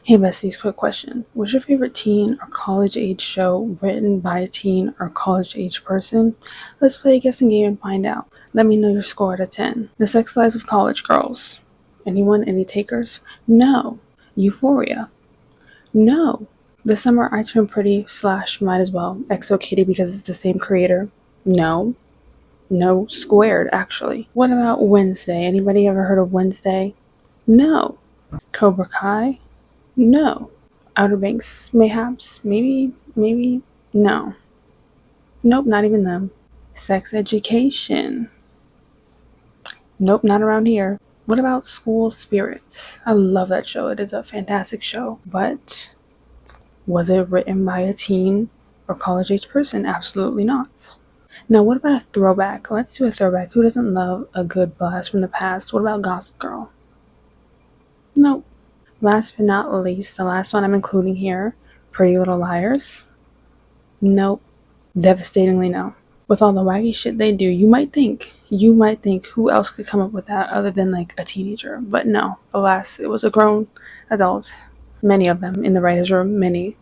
Hey besties, quick question. What's your favorite teen or college age show written by a teen or college age person? Let's play a guessing game and find out. Let me know your score out of 10. The Sex Lives of College Girls. Anyone? Any takers? No. Euphoria. No. The Summer I Turned Pretty / Might As Well. XO Kitty because it's the same creator. No. No. Squared, actually. What about Wednesday? Anybody ever heard of Wednesday? No. Cobra Kai? No. Outer Banks, mayhaps, maybe, no. Nope, not even them. Sex Education. Nope, not around here. What about School Spirits? I love that show. It is a fantastic show. But was it written by a teen or college age person? Absolutely not. Now, what about a throwback? Let's do a throwback. Who doesn't love a good blast from the past? What about Gossip Girl? Nope. Last but not least, the last one I'm including here, Pretty Little Liars. Nope. Devastatingly no. With all the wacky shit they do, you might think who else could come up with that other than like a teenager. But no, alas, it was a grown adult. Many of them in the writer's room, many.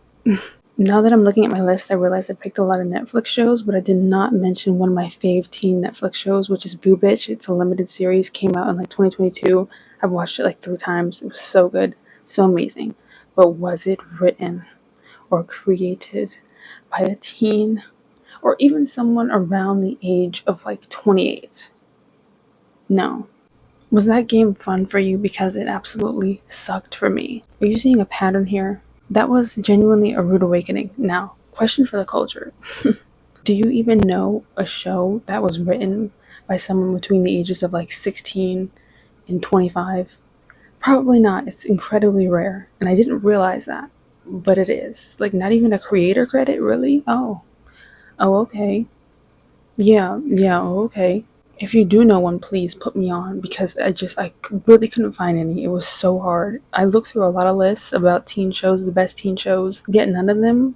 Now that I'm looking at my list, I realized I picked a lot of Netflix shows, but I did not mention one of my fave teen Netflix shows, which is Boo Bitch. It's a limited series, came out in like 2022. I've watched it like 3 times. It was so good, so amazing. But was it written or created by a teen or even someone around the age of like 28? No. Was that game fun for you? Because it absolutely sucked for me. Are you seeing a pattern here? That was genuinely a rude awakening. Now, question for the culture. Do you even know a show that was written by someone between the ages of like 16 and 25? Probably not. It's incredibly rare. And I didn't realize that. But it is. Like, not even a creator credit, really? Oh, okay. Yeah, okay. If you do know one, please put me on because I really couldn't find any. It was so hard. I looked through a lot of lists about teen shows, the best teen shows, yet none of them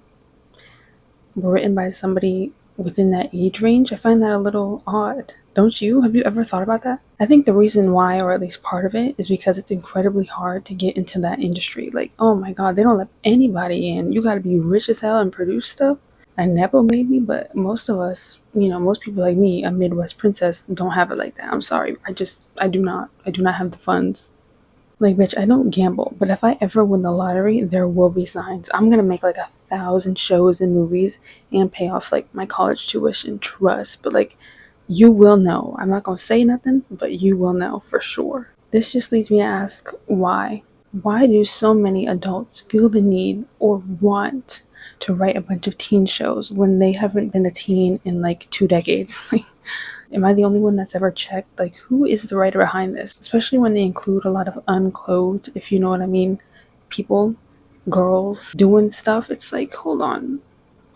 were written by somebody within that age range. I find that a little odd. Don't you? Have you ever thought about that? I think the reason why, or at least part of it, is because it's incredibly hard to get into that industry. Like, oh my god, they don't let anybody in. You gotta be rich as hell and produce stuff. A nepo maybe, but most of us, most people like me, a Midwest princess, don't have it like that. I'm sorry. I do not have the funds. Like, bitch, I don't gamble, but if I ever win the lottery, there will be signs. I'm gonna make like 1,000 shows and movies and pay off like my college tuition, trust. But like, you will know. I'm not gonna say nothing, but you will know for sure. This just leads me to ask why. Why do so many adults feel the need or want to write a bunch of teen shows when they haven't been a teen in like 2 decades? Like, am I the only one that's ever checked? Like, who is the writer behind this? Especially when they include a lot of unclothed, if you know what I mean, people, girls doing stuff. It's like, hold on,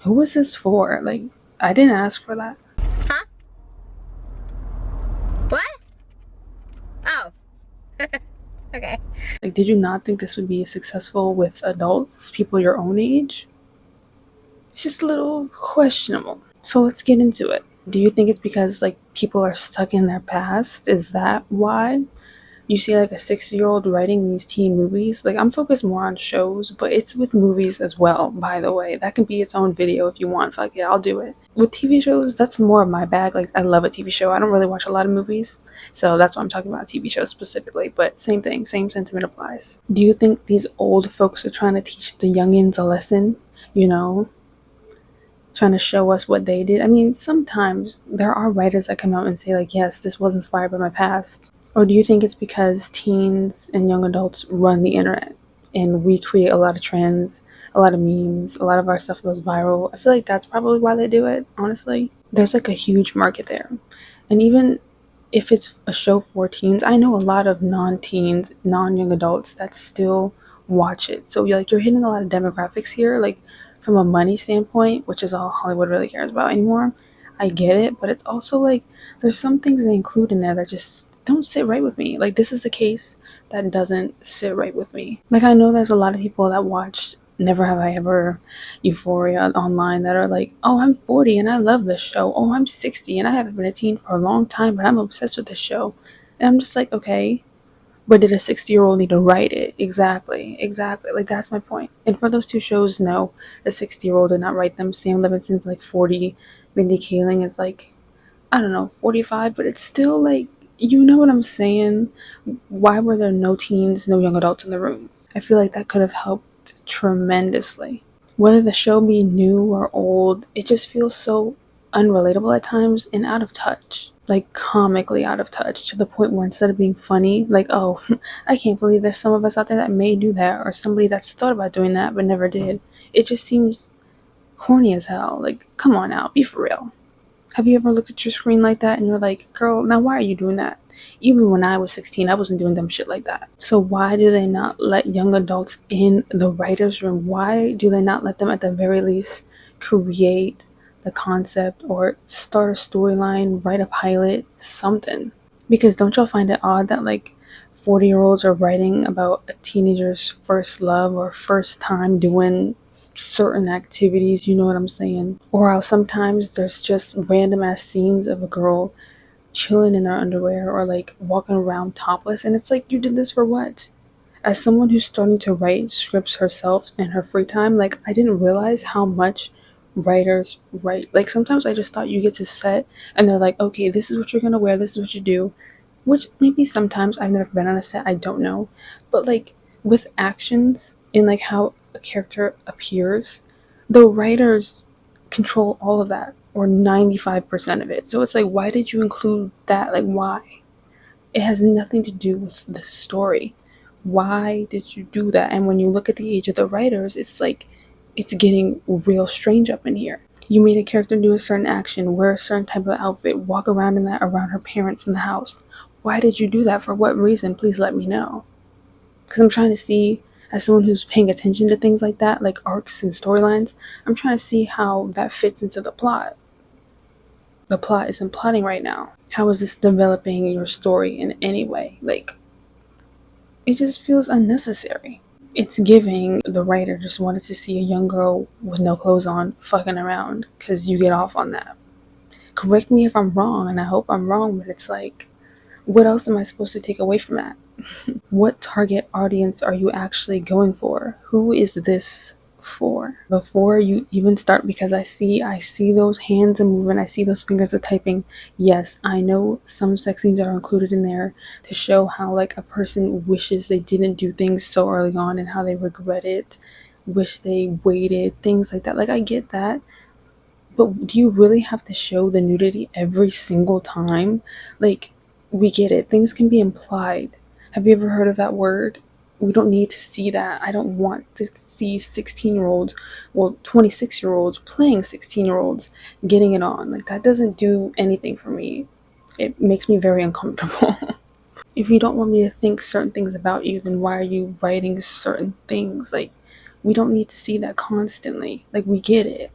who is this for? Like, I didn't ask for that. Huh? What? Oh. Okay. Like, did you not think this would be successful with adults, people your own age? It's just a little questionable. So let's get into it. Do you think it's because like people are stuck in their past? Is that why you see like a 6-year-old writing these teen movies? Like, I'm focused more on shows, but it's with movies as well, by the way. That can be its own video if you want. Fuck it, I'll do it. With TV shows, that's more of my bag. Like, I love a TV show. I don't really watch a lot of movies, so that's why I'm talking about TV shows specifically. But same thing, same sentiment applies. Do you think these old folks are trying to teach the youngins a lesson? Trying to show us what they did. I mean, sometimes there are writers that come out and say like, yes, this was inspired by my past. Or do you think it's because teens and young adults run the internet and we create a lot of trends, a lot of memes, a lot of our stuff goes viral? I feel like that's probably why they do it, honestly. There's like a huge market there. And even if it's a show for teens, I know a lot of non-teens, non-young adults that still watch it. So you're hitting a lot of demographics here. Like, from a money standpoint, which is all Hollywood really cares about anymore, I get it, but it's also like there's some things they include in there that just don't sit right with me. Like, this is a case that doesn't sit right with me. Like, I know there's a lot of people that watched Never Have I Ever, Euphoria online that are like, oh, I'm 40 and I love this show. Oh, I'm 60 and I haven't been a teen for a long time, but I'm obsessed with this show. And I'm just like, okay, But did a 60-year-old need to write it? Exactly. Like, that's my point. And for those two shows, no, a 60-year-old did not write them. Sam Levinson's like 40. Mindy Kaling is like, I don't know, 45, but it's still like, you know what I'm saying? Why were there no teens, no young adults in the room? I feel like that could have helped tremendously. Whether the show be new or old, it just feels so unrelatable at times and out of touch. Like comically out of touch, to the point where instead of being funny, like, oh, I can't believe there's some of us out there that may do that, or somebody that's thought about doing that but never did. It just seems corny as hell. Like, come on now, be for real. Have you ever looked at your screen like that and you're like, girl, now why are you doing that? Even when I was 16, I wasn't doing dumb shit like that. So why do they not let young adults in the writer's room? Why do they not let them at the very least create the concept or start a storyline, write a pilot, something? Because don't y'all find it odd that like 40-year-olds are writing about a teenager's first love or first time doing certain activities, you know what I'm saying? Or how sometimes there's just random ass scenes of a girl chilling in her underwear or like walking around topless, and it's like, you did this for what? As someone who's starting to write scripts herself in her free time, like, I didn't realize how much writers write. Like, sometimes I just thought you get to set and they're like, okay, this is what you're gonna wear, this is what you do. Which maybe sometimes, I've never been on a set, I don't know. But like with actions and like how a character appears, the writers control all of that, or 95% of it. So it's like, why did you include that? Like, why? It has nothing to do with the story. Why did you do that? And when you look at the age of the writers, it's like, it's getting real strange up in here. You made a character do a certain action, wear a certain type of outfit, walk around in that around her parents in the house. Why did you do that? For what reason? Please let me know. Because I'm trying to see, as someone who's paying attention to things like that, like arcs and storylines, I'm trying to see how that fits into the plot. The plot isn't plotting right now. How is this developing your story in any way? Like, it just feels unnecessary. It's giving the writer just wanted to see a young girl with no clothes on fucking around because you get off on that. Correct me if I'm wrong, and I hope I'm wrong, but it's like, what else am I supposed to take away from that? What target audience are you actually going for? Who is this for? Before you even start, because I see those hands are moving, I see those fingers are typing. Yes, I know some sex scenes are included in there to show how like a person wishes they didn't do things so early on and how they regret it, wish they waited, things like that. Like, I get that. But do you really have to show the nudity every single time? Like, we get it. Things can be implied. Have you ever heard of that word? We don't need to see that. I don't want to see 16-year-olds, well, 26-year-olds playing 16-year-olds getting it on. Like, that doesn't do anything for me. It makes me very uncomfortable. If you don't want me to think certain things about you, then why are you writing certain things? Like, we don't need to see that constantly. Like, we get it.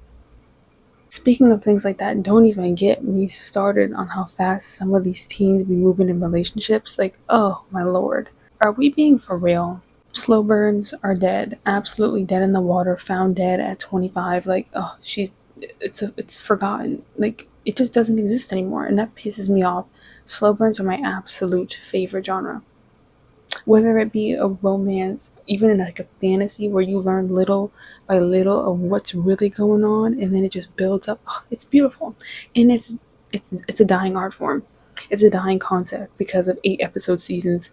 Speaking of things like that, don't even get me started on how fast some of these teens be moving in relationships. Like, oh my lord. Are we being for real? Slow burns are dead. Absolutely dead in the water, found dead at 25. Like, oh, it's forgotten. Like, it just doesn't exist anymore, and that pisses me off. Slow burns are my absolute favorite genre. Whether it be a romance, even in like a fantasy where you learn little by little of what's really going on, and then it just builds up. Oh, it's beautiful, and it's a dying art form. It's a dying concept because of 8 episode seasons.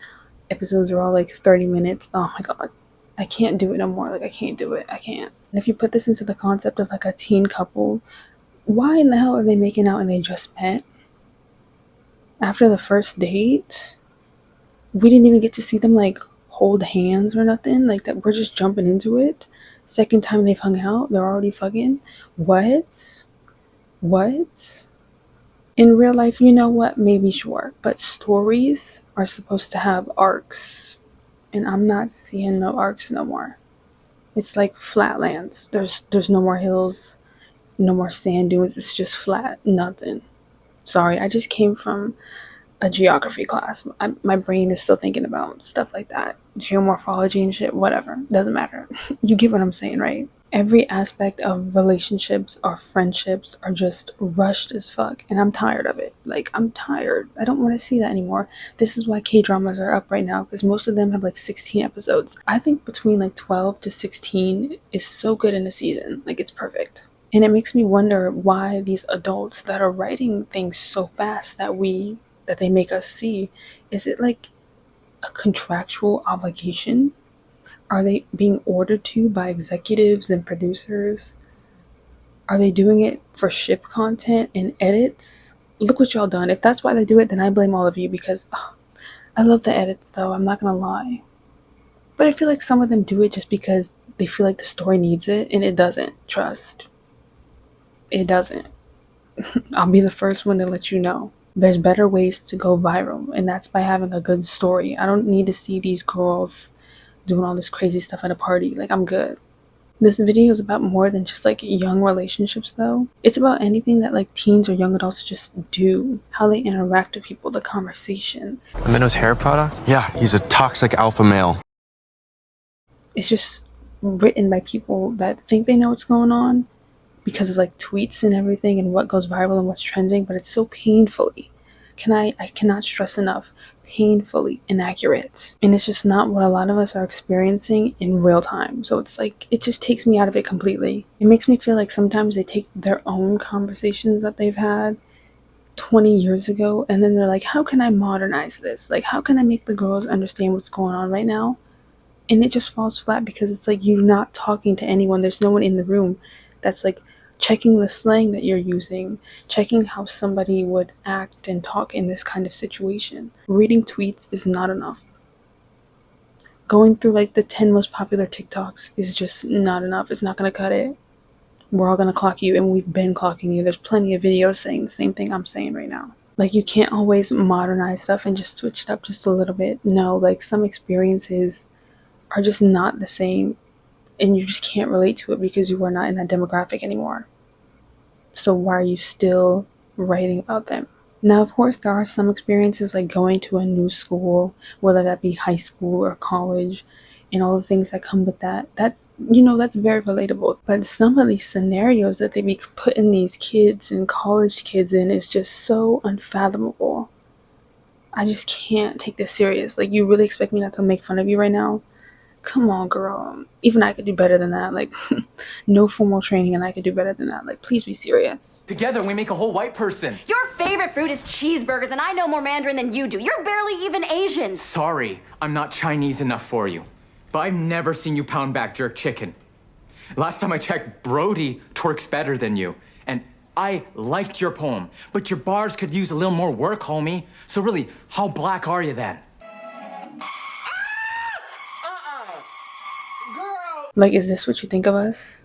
Episodes are all like 30 minutes. Oh my god, I can't do it no more. Like, I can't do it. I can't. And if you put this into the concept of like a teen couple, why in the hell are they making out and they just met after the first date? We didn't even get to see them like hold hands or nothing like that. We're just jumping into it. Second time they've hung out, they're already fucking. What in real life, you know what, maybe sure, but stories are supposed to have arcs, and I'm not seeing no arcs no more. It's like flatlands. There's no more hills, no more sand dunes. It's just flat, nothing. Sorry, I just came from a geography class. My brain is still thinking about stuff like that. Geomorphology and shit, whatever. Doesn't matter. You get what I'm saying, right? Every aspect of relationships or friendships are just rushed as fuck, and I'm tired of it. Like, I'm tired. I don't want to see that anymore. This is why K-dramas are up right now, because most of them have like 16 episodes. I think between like 12 to 16 is so good in a season. Like, it's perfect. And it makes me wonder why these adults that are writing things so fast that they make us see, is it like a contractual obligation? Are they being ordered to by executives and producers? Are they doing it for ship content and edits? Look what y'all done. If that's why they do it, then I blame all of you, because I love the edits though, I'm not gonna lie. But I feel like some of them do it just because they feel like the story needs it, and it doesn't. Trust. It doesn't. I'll be the first one to let you know. There's better ways to go viral, and that's by having a good story. I don't need to see these girls doing all this crazy stuff at a party. Like, I'm good. This video is about more than just like young relationships though. It's about anything that like teens or young adults just do, how they interact with people, the conversations. Minno's hair products? Yeah, he's a toxic alpha male. It's just written by people that think they know what's going on because of like tweets and everything and what goes viral and what's trending, but it's so painfully, I cannot stress enough, painfully inaccurate. And it's just not what a lot of us are experiencing in real time. So it's like, it just takes me out of it completely. It makes me feel like sometimes they take their own conversations that they've had 20 years ago, and then they're like, how can I modernize this? Like, how can I make the girls understand what's going on right now? And it just falls flat because it's like, you're not talking to anyone. There's no one in the room that's like checking the slang that you're using, checking how somebody would act and talk in this kind of situation. Reading tweets is not enough. Going through like the 10 most popular TikToks is just not enough. It's not going to cut it. We're all going to clock you, and we've been clocking you. There's plenty of videos saying the same thing I'm saying right now. Like, you can't always modernize stuff and just switch it up just a little bit. No, like, some experiences are just not the same, and you just can't relate to it because you are not in that demographic anymore. So why are you still writing about them? Now, of course, there are some experiences like going to a new school, whether that be high school or college, and all the things that come with that. That's very relatable. But some of these scenarios that they be putting these kids and college kids in is just so unfathomable. I just can't take this serious. Like, you really expect me not to make fun of you right now? Come on, girl. Even I could do better than that. Like, no formal training and I could do better than that. Like, please be serious. Together we make a whole white person. Your favorite food is cheeseburgers, and I know more Mandarin than you do. You're barely even Asian. Sorry, I'm not Chinese enough for you. But I've never seen you pound back jerk chicken. Last time I checked, Brody twerks better than you. And I liked your poem, but your bars could use a little more work, homie. So really, how black are you then? Like, is this what you think of us?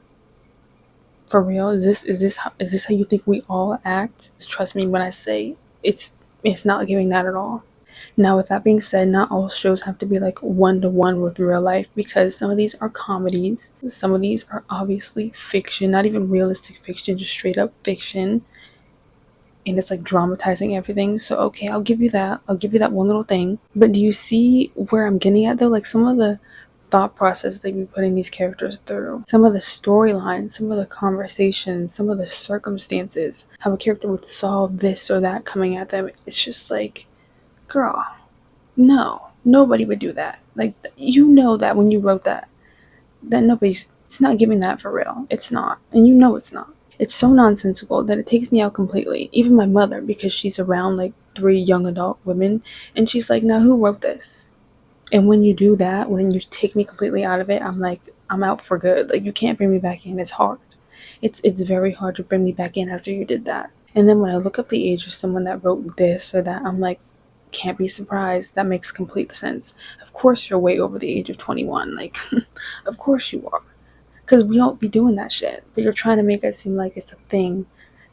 For real? Is this how you think we all act? Trust me when I say it's not giving that at all. Now, with that being said, not all shows have to be like one-to-one with real life, because some of these are comedies. Some of these are obviously fiction, not even realistic fiction, just straight up fiction. And it's like dramatizing everything. So, okay, I'll give you that. I'll give you that one little thing. But do you see where I'm getting at though? Like, some of the thought process they be putting these characters through, some of the storylines, some of the conversations, some of the circumstances, how a character would solve this or that coming at them. It's just like, girl, no, nobody would do that. Like, you know that when you wrote that it's not giving that for real. It's not. And you know it's not. It's so nonsensical that it takes me out completely. Even my mother, because she's around like 3 young adult women, and she's like, now who wrote this? And when you do that, when you take me completely out of it, I'm like, I'm out for good. Like, you can't bring me back in. It's hard. It's very hard to bring me back in after you did that. And then when I look up the age of someone that wrote this or that, I'm like, can't be surprised. That makes complete sense. Of course you're way over the age of 21. Like, of course you are. Because we don't be doing that shit. But you're trying to make it seem like it's a thing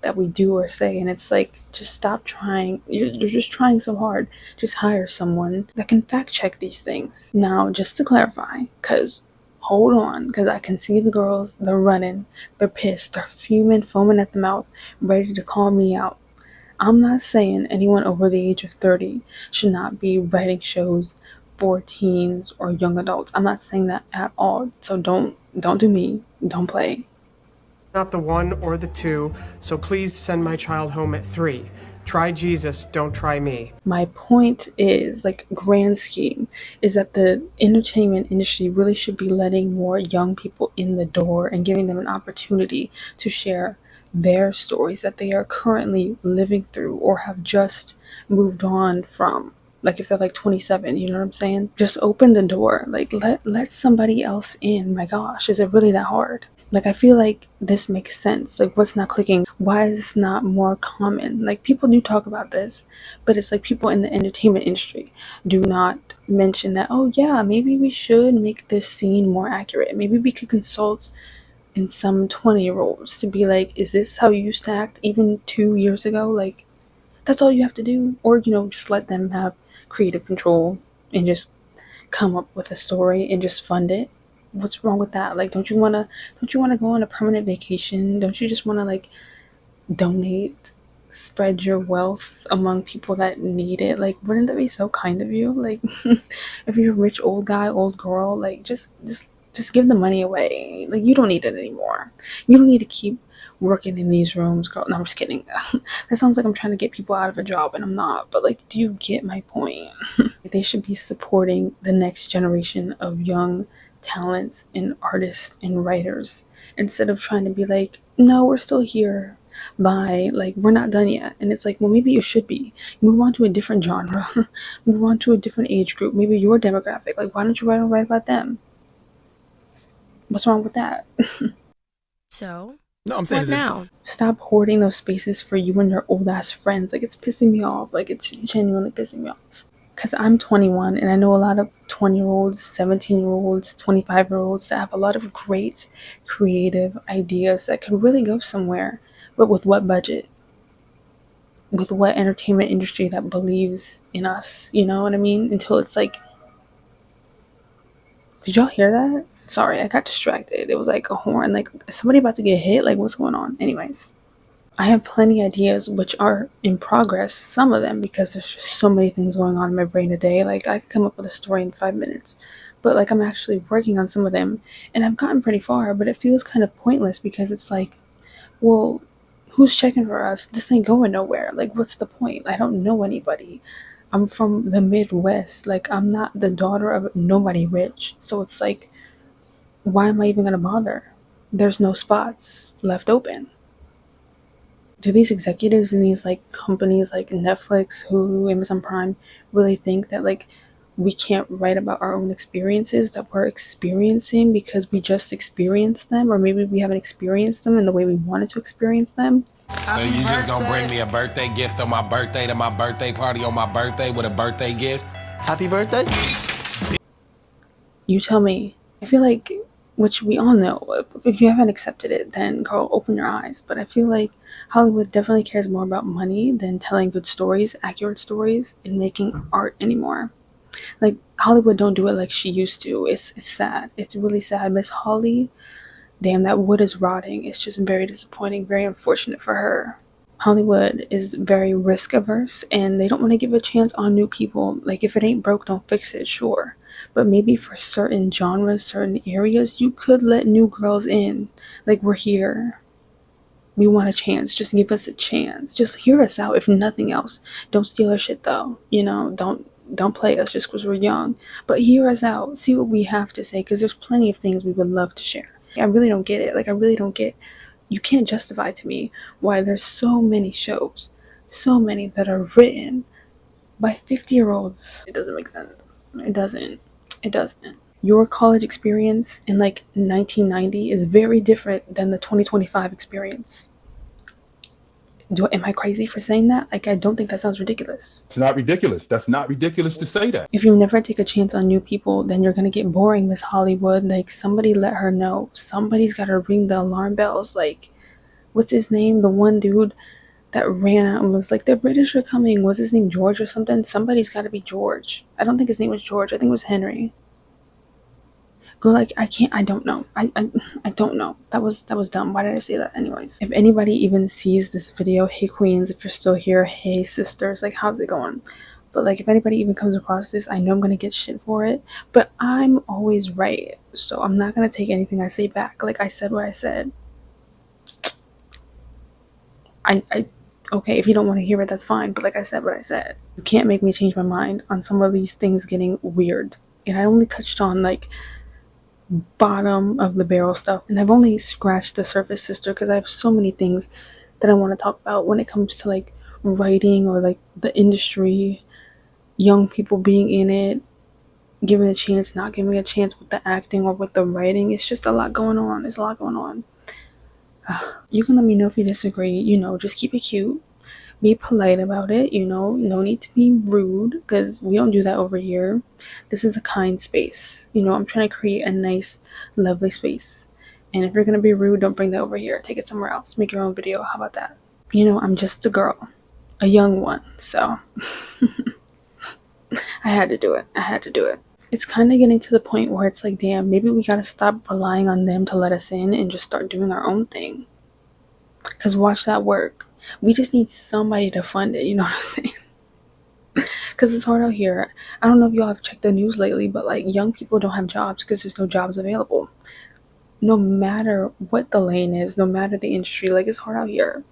that we do or say, and it's like, just stop trying. You're just trying so hard. Just hire someone that can fact check these things. Now, just to clarify, because hold on, because I can see the girls, they're running, they're pissed, they're fuming, foaming at the mouth, ready to call me out. I'm not saying anyone over the age of 30 should not be writing shows for teens or young adults. I'm not saying that at all. So don't do me. Don't play. Not the 1 or the 2, so please send my child home at 3. Try Jesus, don't try me. My point is, like, grand scheme, is that the entertainment industry really should be letting more young people in the door and giving them an opportunity to share their stories that they are currently living through or have just moved on from. Like, if they're like 27, you know what I'm saying? Just open the door. Like, let somebody else in. My gosh, is it really that hard? Like, I feel like this makes sense. Like, what's not clicking? Why is this not more common? Like, people do talk about this, but it's like people in the entertainment industry do not mention that, oh, yeah, maybe we should make this scene more accurate. Maybe we could consult in some 20-year-olds to be like, is this how you used to act even 2 years ago? Like, that's all you have to do. Or, just let them have creative control and just come up with a story and just fund it. What's wrong with that? Like, don't you want to go on a permanent vacation? Don't you just want to, like, donate, spread your wealth among people that need it? Like, wouldn't that be so kind of you? Like, if you're a rich old guy, old girl, like, just give the money away. Like, you don't need it anymore. You don't need to keep working in these rooms, girl. No, I'm just kidding. That sounds like I'm trying to get people out of a job, and I'm not. But, like, do you get my point? They should be supporting the next generation of young talents and artists and writers instead of trying to be like, no, we're still here. Bye. Like, we're not done yet. And it's like, well, maybe you should be. Move on to a different genre. Move on to a different age group. Maybe your demographic. Like, why don't you write about them? What's wrong with that? So, No, I'm saying what now? Stop hoarding those spaces for you and your old ass friends. Like, it's pissing me off. Like, it's genuinely pissing me off. Because I'm 21 and I know a lot of 20-year-olds, 17-year-olds, 25-year-olds that have a lot of great creative ideas that could really go somewhere. But with what budget? With what entertainment industry that believes in us? You know what I mean? Until it's like, did y'all hear that? Sorry, I got distracted. It was like a horn. Like, is somebody about to get hit? Like, what's going on? Anyways. I have plenty of ideas which are in progress, some of them, because there's just so many things going on in my brain a day. Like, I could come up with a story in 5 minutes, but like, I'm actually working on some of them and I've gotten pretty far, but it feels kind of pointless because it's like, well, who's checking for us? This ain't going nowhere. Like, what's the point? I don't know anybody. I'm from the Midwest. Like, I'm not the daughter of nobody rich. So it's like, why am I even gonna bother? There's no spots left open. Do these executives in these like companies like Netflix, Hulu, Amazon Prime really think that like we can't write about our own experiences that we're experiencing because we just experienced them, or maybe we haven't experienced them in the way we wanted to experience them? So you just gonna bring me a birthday gift on my birthday to my birthday party on my birthday with a birthday gift? Happy birthday? You tell me. I feel like, which we all know, if you haven't accepted it, then girl, open your eyes. But I feel like Hollywood definitely cares more about money than telling good stories, accurate stories, and making art anymore. Like, Hollywood don't do it like she used to. It's sad. It's really sad. Miss Holly, damn, that wood is rotting. It's just very disappointing, very unfortunate for her. Hollywood is very risk averse and they don't want to give a chance on new people. Like, if it ain't broke, don't fix it, sure. But maybe for certain genres, certain areas, you could let new girls in. Like, we're here. We want a chance. Just give us a chance. Just hear us out, if nothing else. Don't steal our shit, though. Don't play us just because we're young. But hear us out. See what we have to say, because there's plenty of things we would love to share. I really don't get it. Like, I really don't get. You can't justify to me why there's so many shows, so many that are written by 50-year-olds. It doesn't make sense. It doesn't. Your college experience in like 1990 is very different than the 2025 experience. Am I crazy for saying that? Like, I don't think that sounds ridiculous. It's not ridiculous. That's not ridiculous to say that. If you never take a chance on new people, then you're gonna get boring, Miss Hollywood. Like, somebody let her know. Somebody's gotta ring the alarm bells. Like, what's his name? The one dude that ran out and was like, the British are coming. Was his name George or something? Somebody's gotta be George. I don't think his name was George. I think it was Henry. Girl, like, I don't know. I don't know. That was dumb. Why did I say that? Anyways, if anybody even sees this video, hey queens, if you're still here, hey sisters, like, how's it going? But like, if anybody even comes across this, I know I'm gonna get shit for it. But I'm always right, so I'm not gonna take anything I say back. Like, I said what I said. I okay, if you don't want to hear it, that's fine. But like, I said what I said. You can't make me change my mind on some of these things getting weird. And I only touched on like bottom of the barrel stuff, and I've only scratched the surface, sister, because I have so many things that I want to talk about when it comes to like writing or like the industry, young people being in it, giving a chance, not giving a chance with the acting or with the writing. It's just a lot going on. There's a lot going on. You can let me know if you disagree. Just keep it cute. Be polite about it. No need to be rude, because we don't do that over here. This is a kind space. I'm trying to create a nice, lovely space. And if you're going to be rude, don't bring that over here. Take it somewhere else. Make your own video. How about that? I'm just a girl, a young one. So I had to do it. It's kind of getting to the point where it's like, damn, maybe we gotta stop relying on them to let us in and just start doing our own thing. Because watch that work. We just need somebody to fund it, you know what I'm saying? Because it's hard out here. I don't know if y'all have checked the news lately, but like, young people don't have jobs because there's no jobs available. No matter what the lane is, no matter the industry, like, it's hard out here.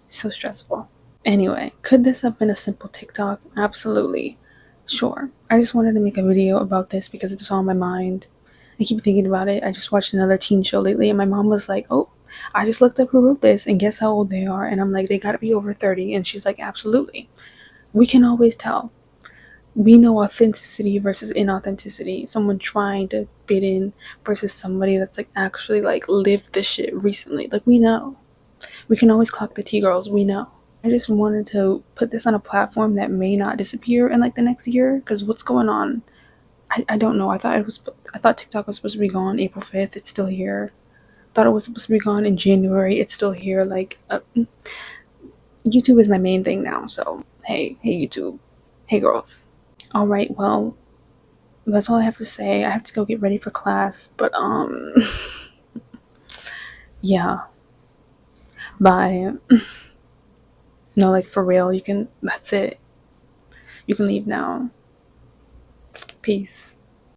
It's so stressful. Anyway, could this have been a simple TikTok? Absolutely. Sure. I just wanted to make a video about this because it's on my mind. I keep thinking about it. I just watched another teen show lately, and my mom was like, oh, I just looked up who wrote this, and guess how old they are? And I'm like, they gotta be over 30. And she's like, absolutely. We can always tell. We know authenticity versus inauthenticity. Someone trying to fit in versus somebody that's like actually like lived this shit recently. Like, we know. We can always clock the T-girls. We know. I just wanted to put this on a platform that may not disappear in like the next year, because what's going on? I don't know. I thought TikTok was supposed to be gone April 5th. It's still here. Thought it was supposed to be gone in January. It's still here. Like, YouTube is my main thing now. So hey YouTube, hey girls. All right, well, that's all I have to say. I have to go get ready for class, but yeah. Bye. No, like, for real, that's it. You can leave now. Peace.